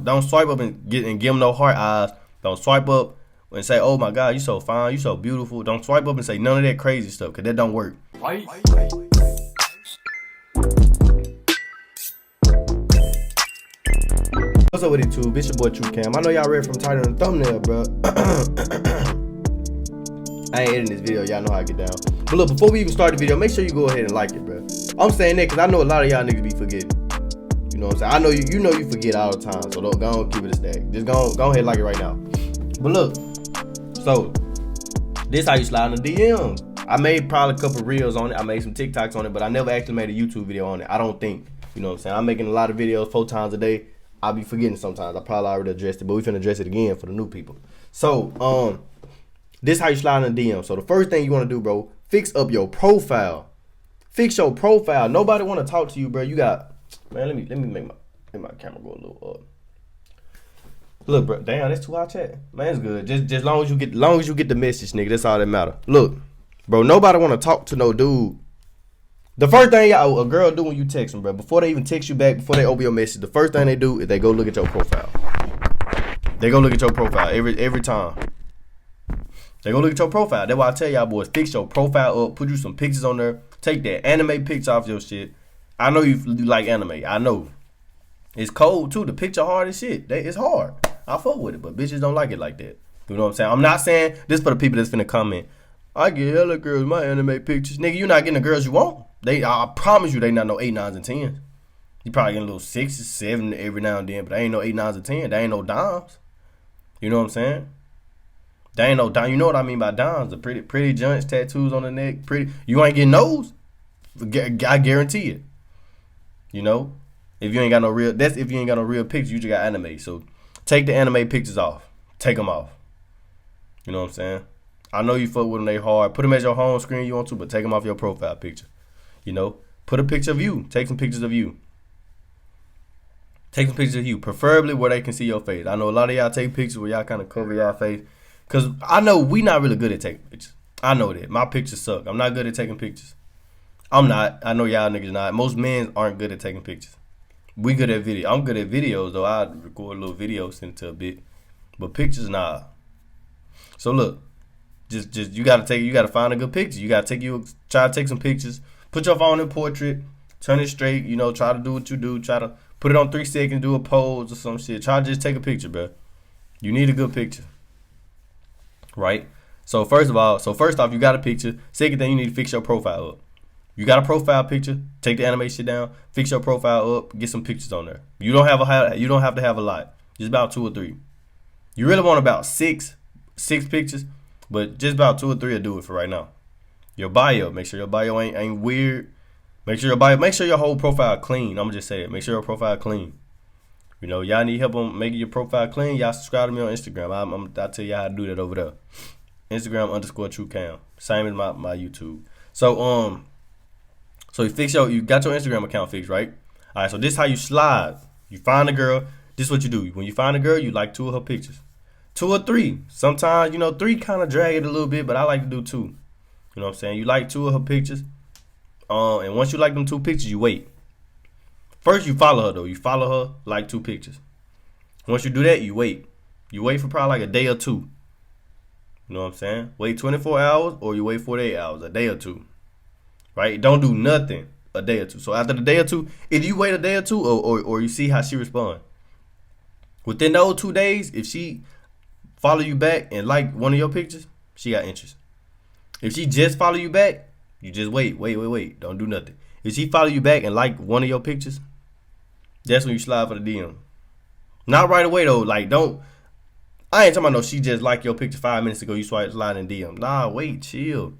Don't swipe up and give them no heart eyes. Don't swipe up and say, "Oh my God, you so fine, you so beautiful." Don't swipe up and say none of that crazy stuff, cause that don't work. Right. What's up with it, too? It's your boy True Cam. I know y'all read from the title and the thumbnail, bro. I ain't editing this video. Y'all know how I get down. But look, before we even start the video, make sure you go ahead and like it, bro. I'm saying that because I know a lot of y'all niggas be forgetting. You know what I'm saying? I know you forget all the time. So don't go and keep it a stack. Just go ahead and like it right now. But look, so this how you slide in the DMs. I made probably a couple reels on it. I made some TikToks on it, but I never actually made a YouTube video on it. I don't think. You know what I'm saying? I'm making a lot of videos 4 times a day. I'll be forgetting sometimes. I probably already addressed it, but we finna address it again for the new people. So, this how you slide in the DM. So the first thing you want to do, bro, fix up your profile. Fix your profile. Nobody want to talk to you, bro. You got, man. Let me make my camera go a little up. Look, bro. Damn, that's too high chat. Man, it's good. Just long as you get the message, nigga. That's all that matter. Look, bro. Nobody want to talk to no dude. The first thing a girl do when you text them, bro, before they even text you back, before they open your message, the first thing they do is they go look at your profile. They go look at your profile every time. They go look at your profile. That's why I tell y'all boys, fix your profile up, put you some pictures on there, take that anime picture off your shit. I know you like anime. I know. It's cold too. The picture hard as shit. It's hard. I fuck with it, but bitches don't like it like that. You know what I'm saying? I'm not saying this for the people that's finna comment. I get hella girls my anime pictures. Nigga, you not getting the girls you want. I promise you they not no 8, 9s, and 10s. You probably getting a little 6s, 7 every now and then, but they ain't no 8, 9s, and 10s. They ain't no dimes. You know what I'm saying? They ain't no dime. You know what I mean by dimes? The pretty joints, tattoos on the neck, pretty. You ain't getting those. I guarantee it. You know, if you ain't got no real, that's if you ain't got no real pictures. You just got anime. So take the anime pictures off. Take them off. You know what I'm saying? I know you fuck with them. They hard. Put them as your home screen you want to, but take them off your profile picture. You know, put a picture of you. Take some pictures of you. Take some pictures of you, preferably where they can see your face. I know a lot of y'all take pictures where y'all kind of cover y'all face. Because I know we not really good at taking pictures. I know that. My pictures suck. I'm not good at taking pictures. I'm not. I know y'all niggas not. Most men aren't good at taking pictures. We good at video. I'm good at videos, though. I record a little video, send it to a bit. But pictures, nah. So look, just you gotta find a good picture. You gotta try to take some pictures. Put your phone in portrait. Turn it straight. You know, try to do what you do. Try to put it on 3 seconds. Do a pose or some shit. Try to just take a picture, bro. You need a good picture. Right? So first off, you got a picture. Second thing, you need to fix your profile up. You got a profile picture, take the anime shit down, fix your profile up, get some pictures on there. You don't have to have a lot. Just about 2 or 3. You really want about six pictures, but just about 2 or 3 will do it for right now. Your bio, make sure your bio ain't weird. Make sure your whole profile clean. I'm gonna just say it. Make sure your profile clean. You know, y'all need help on making your profile clean. Y'all subscribe to me on Instagram. I'll tell y'all how to do that over there. Instagram _TrueCam. Same as my YouTube. So you got your Instagram account fixed, right? All right, so this is how you slide. You find a girl. This is what you do. When you find a girl, you like 2 of her pictures. 2 or 3. Sometimes, 3 kind of drag it a little bit, but I like to do 2. You know what I'm saying? You like 2 of her pictures. And once you like them 2 pictures, you wait. First, you follow her, though. You follow her, like 2 pictures. Once you do that, you wait. You wait for probably like a day or 2. You know what I'm saying? Wait 24 hours or you wait 48 hours, a day or 2. Right? Don't do nothing a day or 2. So after the day or 2, if you wait a day or 2 or you see how she responds. Within those 2 days, if she follow you back and like one of your pictures, she got interest. If she just follow you back, you just wait. Don't do nothing. If she follow you back and like one of your pictures, that's when you slide for the DM. Not right away though. Like I ain't talking about no she just like your picture 5 minutes ago, you slide in DM. Nah, wait, chill.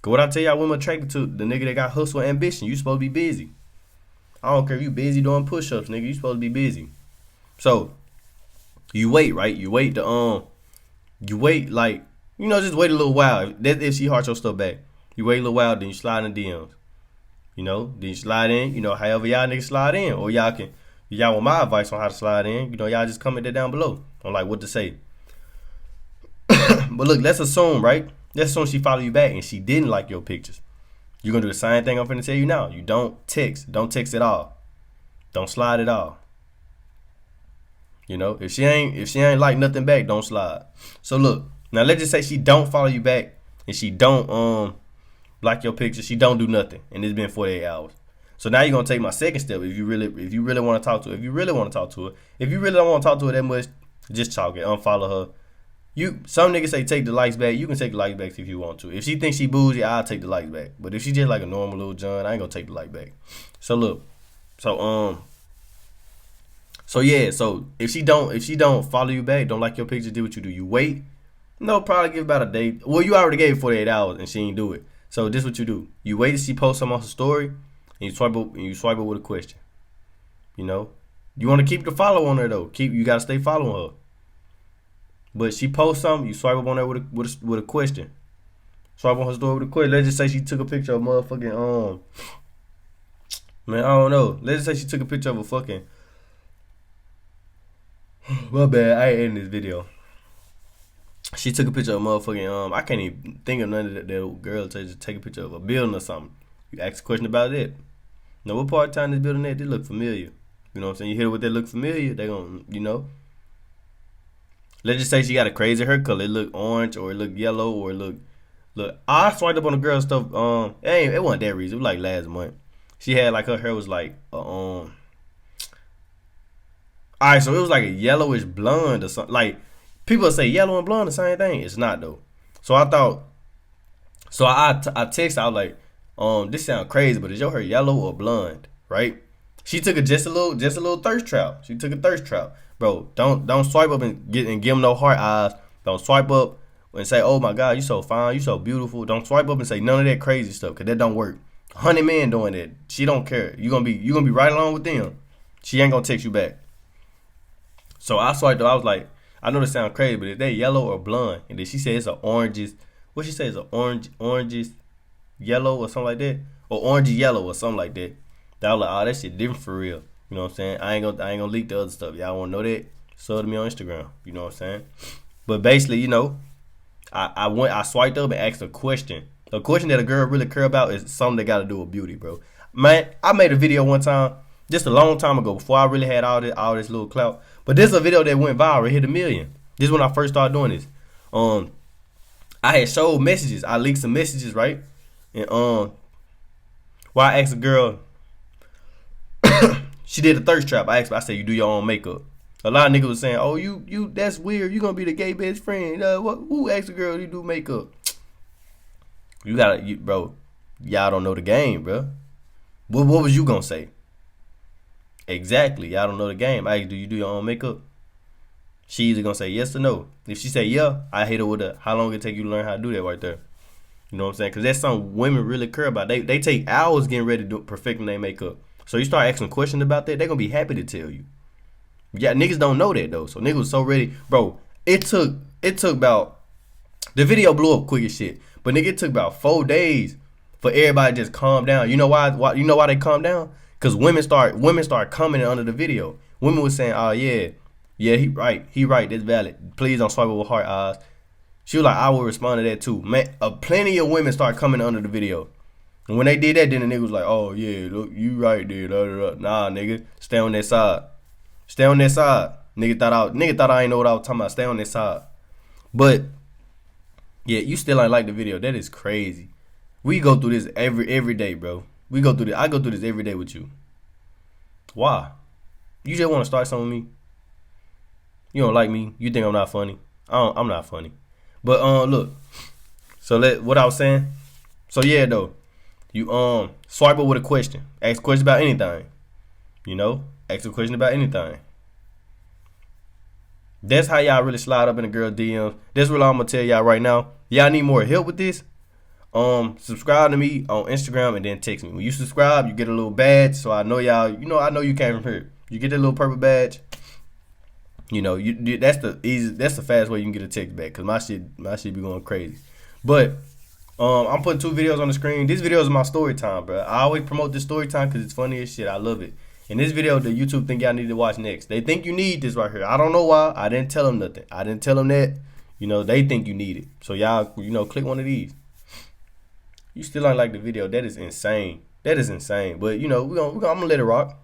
Cause what I tell y'all, women attracted to the nigga that got hustle and ambition. You supposed to be busy. I don't care if you busy doing push-ups, nigga. You supposed to be busy. So you wait, right? You wait just wait a little while. That's if she hearts your stuff back. You wait a little while, then you slide in DMs. Then you slide in, however y'all niggas slide in. Or y'all want my advice on how to slide in, y'all just comment that down below on like what to say. But look, let's assume, right? Let's assume she follow you back and she didn't like your pictures. You're gonna do the same thing I'm finna tell you now. You don't text at all. Don't slide at all. You know, if she ain't like nothing back, don't slide. So look, now let's just say she don't follow you back and she don't like your picture, she don't do nothing, and it's been 48 hours. So now you're gonna take my second step. If you really want to talk to her, if you really want to talk to her, if you really don't want to talk to her that much, just talk it, unfollow her. Some niggas say take the likes back. You can take the likes back if you want to. If she thinks she bougie, I'll take the likes back. But if she just like a normal little John, I ain't gonna take the like back. So look, so yeah, so if she don't follow you back, don't like your picture, do what you do. You wait. No, probably give about a day. Well, you already gave 48 hours and she ain't do it. So this is what you do. You wait till she posts something on her story, and you swipe it with a question. You know, you want to keep the follow on her though. You gotta stay following her. But she posts something, you swipe up on her with a question. Swipe on her story with a question. Let's just say she took a picture of motherfucking man, I don't know. Let's just say she took a picture of a fucking. My bad, I ain't in this video. She took a picture of motherfucking I can't even think of none of that girl to just take a picture of a building or something. You ask a question about it. Now what part of town this building at? They look familiar. You know what I'm saying? You hear what they look familiar, they gonna, you know. Let's just say she got a crazy hair color. It look orange or it look yellow or it look. I swiped up on the girl stuff. It wasn't that reason. It was like last month. She had like her hair was like Alright, so it was like a yellowish blonde or something. Like people say yellow and blonde the same thing. It's not though. So I thought. So I texted. I was like, this sound crazy, but is your hair yellow or blonde? Right? She took just a little thirst trap. She took a thirst trap. Bro, don't swipe up and give them no heart eyes. Don't swipe up and say, oh my God, you so fine, you so beautiful. Don't swipe up and say none of that crazy stuff, cause that don't work. 100 men doing that. She don't care. You gonna be right along with them. She ain't gonna text you back. So I swiped up. I was like, I know this sound crazy, but is that yellow or blonde? And then she said it's an oranges. What she say is an oranges yellow or something like that, or orangey yellow or something like that. That was like, oh, that shit different for real. You know what I'm saying? I ain't gonna leak the other stuff. Y'all wanna know that? Sub to me on Instagram. You know what I'm saying? But basically, you know, I swiped up and asked a question. A question that a girl really care about is something that got to do with beauty, bro. Man, I made a video one time, just a long time ago, before I really had all this little clout. But this is a video that went viral, hit 1 million. This is when I first started doing this. I had showed messages. I leaked some messages, right? And I asked a girl. She did a thirst trap. I said, you do your own makeup. A lot of niggas was saying, oh, you that's weird. You gonna be the gay best friend. Who asked a girl you do makeup? Bro, y'all don't know the game, bro. What was you gonna say? Exactly, y'all don't know the game. I asked, do you do your own makeup? She either gonna say yes or no. If she say yeah, I hit her with how long it take you to learn how to do that right there. You know what I'm saying? Because that's something women really care about. They take hours getting ready to perfecting their makeup. So you start asking questions about that, they're gonna be happy to tell you. Yeah, niggas don't know that though. So niggas was so ready. Bro, it took about, the video blew up quick as shit. But nigga, it took about 4 days for everybody to just calm down. You know why you know why they calm down? Cause women start commenting under the video. Women was saying, oh yeah, he right, that's valid. Please don't swipe with heart eyes. She was like, I will respond to that too. Man, plenty of women start coming under the video. And when they did that, then the nigga was like, oh yeah, look, you right there. Nah, nigga, stay on that side. Stay on that side. Nigga thought I ain't know what I was talking about. Stay on that side. But yeah, you still ain't like the video. That is crazy. We go through this every day, bro. We go through this. I go through this every day with you. Why? You just want to start something with me? You don't like me? You think I'm not funny? I'm not funny. But look. So what I was saying. So yeah, though. You swipe up with a question. Ask a question about anything. You know? Ask a question about anything. That's how y'all really slide up in a girl DM. That's what I'm gonna tell y'all right now. Y'all need more help with this. Subscribe to me on Instagram and then text me. When you subscribe, you get a little badge. So I know y'all. You know, I know you came from here. You get that little purple badge. You know, that's the fast way you can get a text back. Cause my shit be going crazy. But I'm putting 2 videos on the screen. These videos are my story time, bro. I always promote this story time because it's funny as shit. I love it. In this video, the YouTube think y'all need to watch next. They think you need this right here. I don't know why. I didn't tell them nothing. I didn't tell them that. You know, they think you need it. So y'all, you know, click one of these. You still don't like the video. That is insane. That is insane. But, you know, I'm going to let it rock.